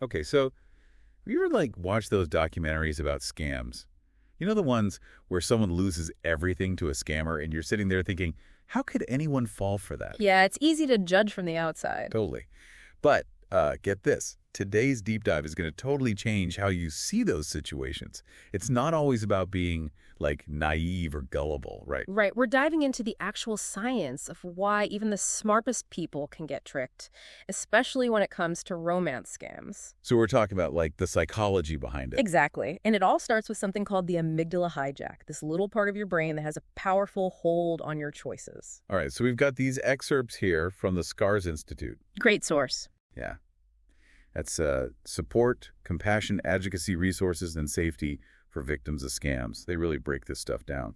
Okay, so have you ever watched those documentaries about scams? You know, the ones where someone loses everything to a scammer and you're sitting there thinking, how could anyone fall for that? Yeah, it's easy to judge from the outside. Totally. But get this. Today's deep dive is going to totally change how you see those situations. It's not always about being naive or gullible, right? Right, we're diving into the actual science of why even the smartest people can get tricked, especially when it comes to romance scams. So we're talking about the psychology behind it. Exactly. And it all starts with something called the amygdala hijack, this little part of your brain that has a powerful hold on your choices. All right, so we've got these excerpts here from the SCARS Institute. Great source. Yeah. That's support, compassion, advocacy, resources, and safety for victims of scams. They really break this stuff down.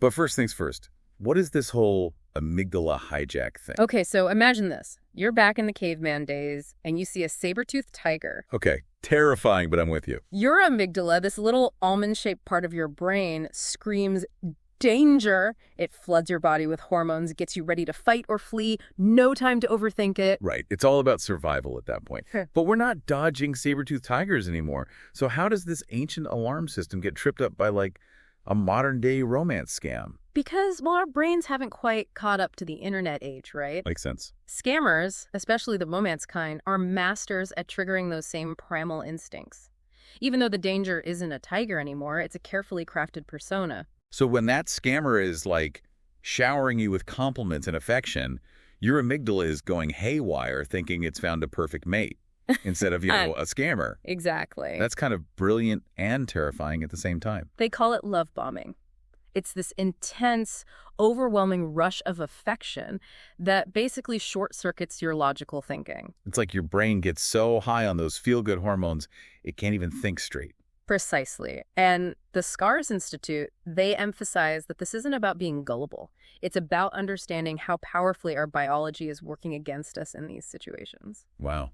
But first things first, what is this whole amygdala hijack thing? Okay, so imagine this. You're back in the caveman days, and you see a saber-toothed tiger. Okay, terrifying, but I'm with you. Your amygdala, this little almond-shaped part of your brain, screams danger. It floods your body with hormones, gets you ready to fight or flee, no time to overthink it. Right. It's all about survival at that point. But we're not dodging saber-toothed tigers anymore. So how does this ancient alarm system get tripped up by a modern-day romance scam? Because, well, our brains haven't quite caught up to the internet age, right? Makes sense. Scammers, especially the romance kind, are masters at triggering those same primal instincts. Even though the danger isn't a tiger anymore, it's a carefully crafted persona. So when that scammer is showering you with compliments and affection, your amygdala is going haywire thinking it's found a perfect mate instead of, a scammer. Exactly. That's kind of brilliant and terrifying at the same time. They call it love bombing. It's this intense, overwhelming rush of affection that basically short-circuits your logical thinking. It's like your brain gets so high on those feel-good hormones, it can't even think straight. Precisely. And the SCARS Institute, they emphasize that this isn't about being gullible. It's about understanding how powerfully our biology is working against us in these situations. Wow.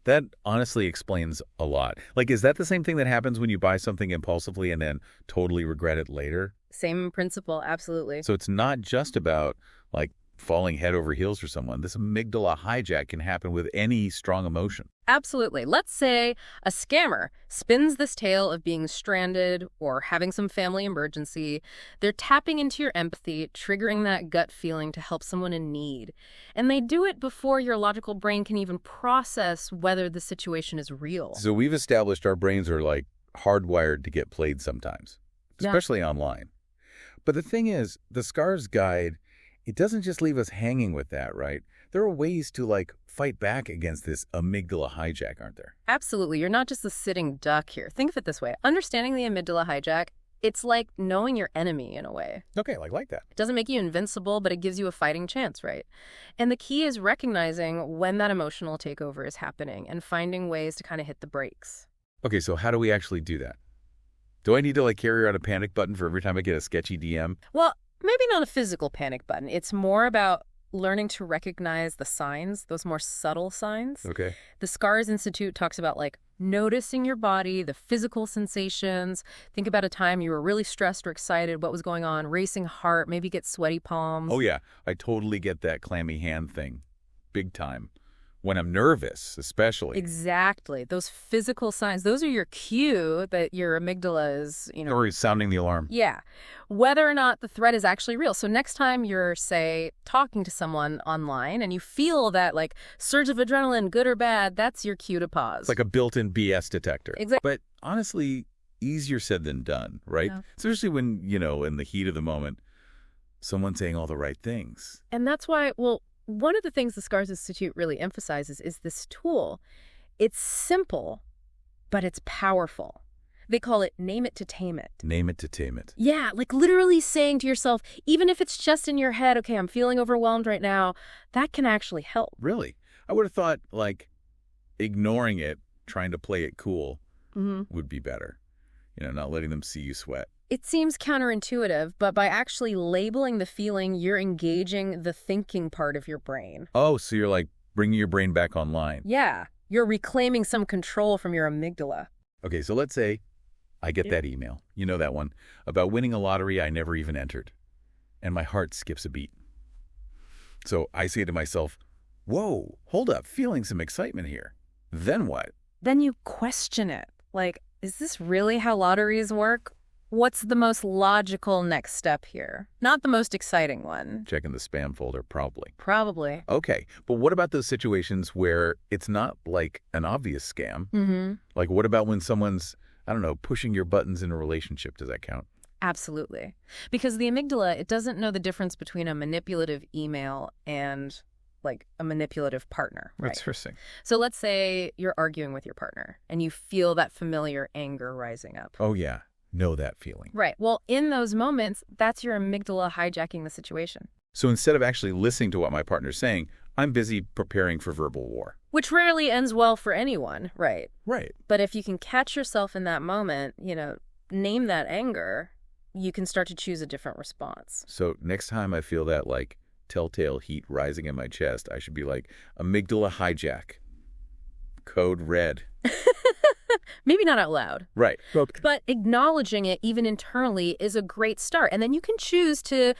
That honestly explains a lot. Is that the same thing that happens when you buy something impulsively and then totally regret it later? Same principle, absolutely. So it's not just about, falling head over heels for someone. This amygdala hijack can happen with any strong emotion. Absolutely. Let's say a scammer spins this tale of being stranded or having some family emergency. They're tapping into your empathy, triggering that gut feeling to help someone in need. And they do it before your logical brain can even process whether the situation is real. So we've established our brains are hardwired to get played sometimes, especially online. But the thing is, the SCARS guide, it doesn't just leave us hanging with that, right? There are ways to fight back against this amygdala hijack, aren't there? Absolutely. You're not just a sitting duck here. Think of it this way. Understanding the amygdala hijack, it's like knowing your enemy in a way. Okay, like that. It doesn't make you invincible, but it gives you a fighting chance, right? And the key is recognizing when that emotional takeover is happening and finding ways to kind of hit the brakes. Okay, so how do we actually do that? Do I need to carry around a panic button for every time I get a sketchy DM? Well, maybe not a physical panic button. It's more about learning to recognize the signs, those more subtle signs. Okay. The SCARS Institute talks about noticing your body, the physical sensations. Think about a time you were really stressed or excited, what was going on, racing heart, maybe get sweaty palms. Oh yeah, I totally get that clammy hand thing. Big time. When I'm nervous, especially. Exactly. Those physical signs, those are your cue that your amygdala is, Or he's sounding the alarm. Yeah. Whether or not the threat is actually real. So next time you're, say, talking to someone online and you feel that surge of adrenaline, good or bad, that's your cue to pause. It's like a built-in BS detector. Exactly. But honestly, easier said than done, right? Yeah. Especially when, in the heat of the moment, someone's saying all the right things. And that's why, one of the things the SCARS Institute really emphasizes is this tool. It's simple, but it's powerful. They call it name it to tame it. Name it to tame it. Yeah, literally saying to yourself, even if it's just in your head, okay, I'm feeling overwhelmed right now, that can actually help. Really? I would have thought, ignoring it, trying to play it cool would be better. Not letting them see you sweat. It seems counterintuitive, but by actually labeling the feeling, you're engaging the thinking part of your brain. Oh, so you're bringing your brain back online. Yeah, you're reclaiming some control from your amygdala. Okay, so let's say I get that email, that one, about winning a lottery I never even entered. And my heart skips a beat. So I say to myself, whoa, hold up, feeling some excitement here. Then what? Then you question it. Like, is this really how lotteries work? What's the most logical next step here? Not the most exciting one. Checking the spam folder, probably. Probably. Okay, but what about those situations where it's not like an obvious scam? Mm-hmm. Like what about when someone's, I don't know, pushing your buttons in a relationship? Does that count? Absolutely. Because the amygdala, it doesn't know the difference between a manipulative email and like a manipulative partner, right? That's interesting. So let's say you're arguing with your partner and you feel that familiar anger rising up. Oh, yeah. Know that feeling. Right. Well, in those moments, that's your amygdala hijacking the situation. So instead of actually listening to what my partner's saying, I'm busy preparing for verbal war. Which rarely ends well for anyone, right? Right. But if you can catch yourself in that moment, name that anger, you can start to choose a different response. So next time I feel that like telltale heat rising in my chest, I should be like, amygdala hijack. Code red. Maybe not out loud. Right. Okay. But acknowledging it even internally is a great start. And then you can choose to,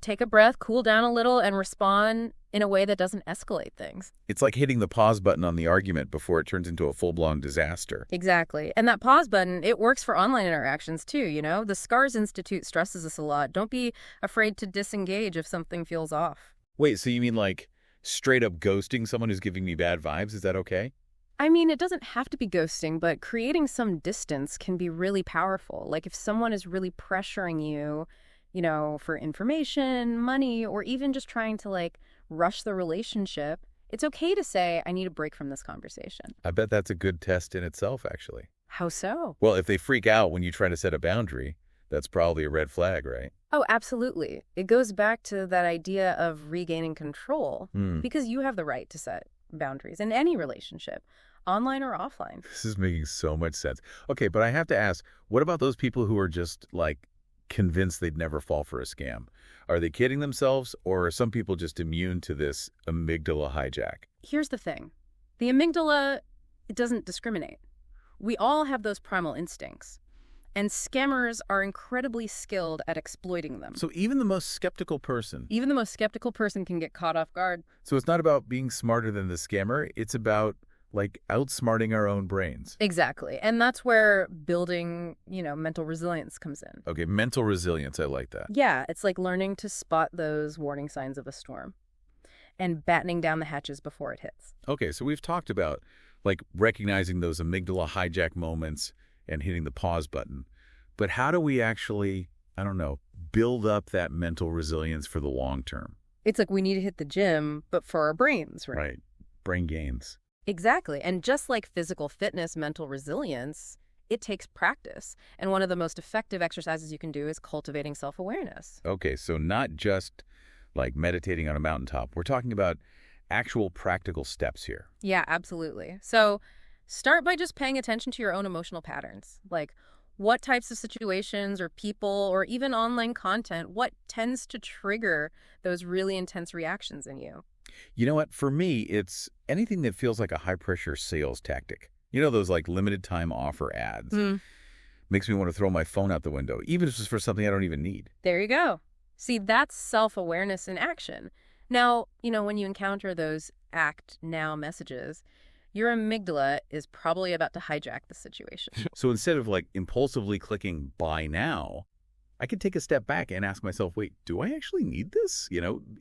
take a breath, cool down a little, and respond in a way that doesn't escalate things. It's like hitting the pause button on the argument before it turns into a full-blown disaster. Exactly. And that pause button, it works for online interactions too, The SCARS Institute stresses this a lot. Don't be afraid to disengage if something feels off. Wait, so you mean like straight up ghosting someone who's giving me bad vibes? Is that okay? I mean, it doesn't have to be ghosting, but creating some distance can be really powerful. Like if someone is really pressuring you, for information, money, or even just trying to rush the relationship, it's okay to say, I need a break from this conversation. I bet that's a good test in itself, actually. How so? Well, if they freak out when you try to set a boundary, that's probably a red flag, right? Oh, absolutely. It goes back to that idea of regaining control because you have the right to set boundaries in any relationship, online or offline. This is making so much sense. Okay, but I have to ask, what about those people who are just convinced they'd never fall for a scam? Are they kidding themselves, or are some people just immune to this amygdala hijack? Here's the thing. The amygdala, it doesn't discriminate. We all have those primal instincts, and scammers are incredibly skilled at exploiting them. So even the most skeptical person... Even the most skeptical person can get caught off guard. So it's not about being smarter than the scammer, it's about outsmarting our own brains. Exactly. And that's where building, mental resilience comes in. Okay, mental resilience, I like that. Yeah, it's like learning to spot those warning signs of a storm and battening down the hatches before it hits. Okay, so we've talked about recognizing those amygdala hijack moments and hitting the pause button. But how do we actually, build up that mental resilience for the long term? It's like we need to hit the gym, but for our brains, right? Right. Brain gains. Exactly. And just like physical fitness, mental resilience, it takes practice. And one of the most effective exercises you can do is cultivating self-awareness. Okay, so not just meditating on a mountaintop. We're talking about actual practical steps here. Yeah, absolutely. So start by just paying attention to your own emotional patterns. Like what types of situations or people or even online content, what tends to trigger those really intense reactions in you? You know what? For me, it's anything that feels like a high-pressure sales tactic. Those limited time offer ads. Makes me want to throw my phone out the window, even if it's for something I don't even need. There you go. See, that's self-awareness in action. Now, when you encounter those act now messages, your amygdala is probably about to hijack the situation. So instead of impulsively clicking buy now, I could take a step back and ask myself, wait, do I actually need this?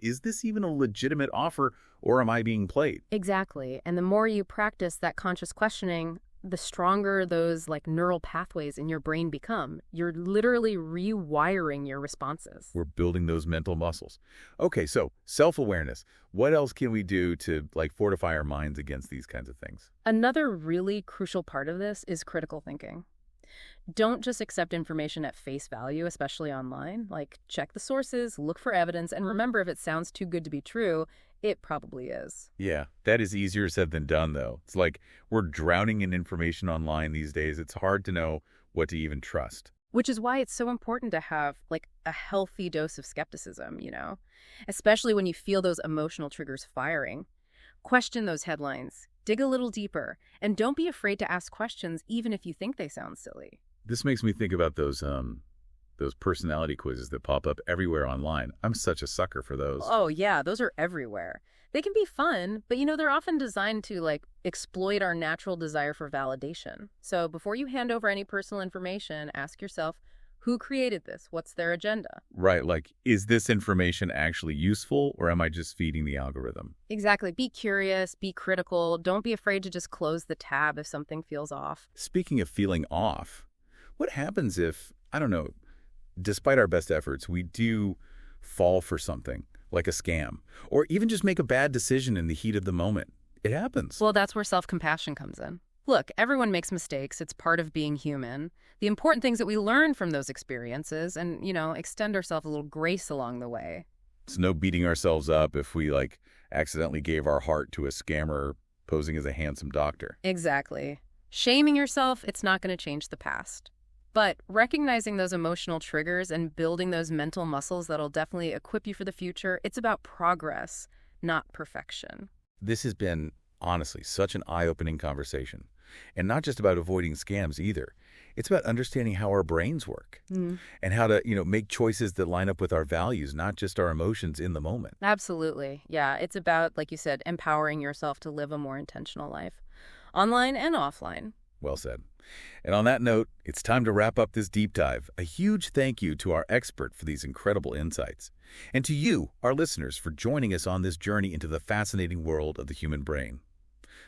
Is this even a legitimate offer, or am I being played? Exactly. And the more you practice that conscious questioning, the stronger those neural pathways in your brain become. You're literally rewiring your responses. We're building those mental muscles. Okay, so self-awareness. What else can we do to fortify our minds against these kinds of things? Another really crucial part of this is critical thinking. Don't just accept information at face value, especially online. Check the sources, look for evidence, and remember, if it sounds too good to be true, it probably is. Yeah, that is easier said than done, though. It's we're drowning in information online these days. It's hard to know what to even trust. Which is why it's so important to have a healthy dose of skepticism, especially when you feel those emotional triggers firing. Question those headlines, dig a little deeper, and don't be afraid to ask questions even if you think they sound silly. This makes me think about those Those personality quizzes that pop up everywhere online. I'm such a sucker for those. Oh, yeah, those are everywhere. They can be fun, but they're often designed to, exploit our natural desire for validation. So before you hand over any personal information, ask yourself, who created this? What's their agenda? Right, like, is this information actually useful, or am I just feeding the algorithm? Exactly. Be curious, be critical. Don't be afraid to just close the tab if something feels off. Speaking of feeling off, what happens if, I don't know, despite our best efforts, we do fall for something, like a scam, or even just make a bad decision in the heat of the moment? It happens. Well, that's where self-compassion comes in. Look, everyone makes mistakes. It's part of being human. The important thing is that we learn from those experiences and, extend ourselves a little grace along the way. It's no beating ourselves up if we, accidentally gave our heart to a scammer posing as a handsome doctor. Exactly. Shaming yourself, it's not going to change the past. But recognizing those emotional triggers and building those mental muscles that'll definitely equip you for the future, it's about progress, not perfection. This has been, honestly, such an eye-opening conversation. And not just about avoiding scams either. It's about understanding how our brains work and how to, make choices that line up with our values, not just our emotions in the moment. Absolutely. Yeah, it's about, like you said, empowering yourself to live a more intentional life, online and offline. Well said. And on that note, it's time to wrap up this deep dive. A huge thank you to our expert for these incredible insights. And to you, our listeners, for joining us on this journey into the fascinating world of the human brain.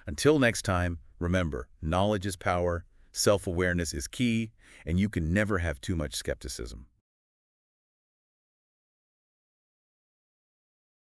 Until next time, remember, knowledge is power, self-awareness is key, and you can never have too much skepticism.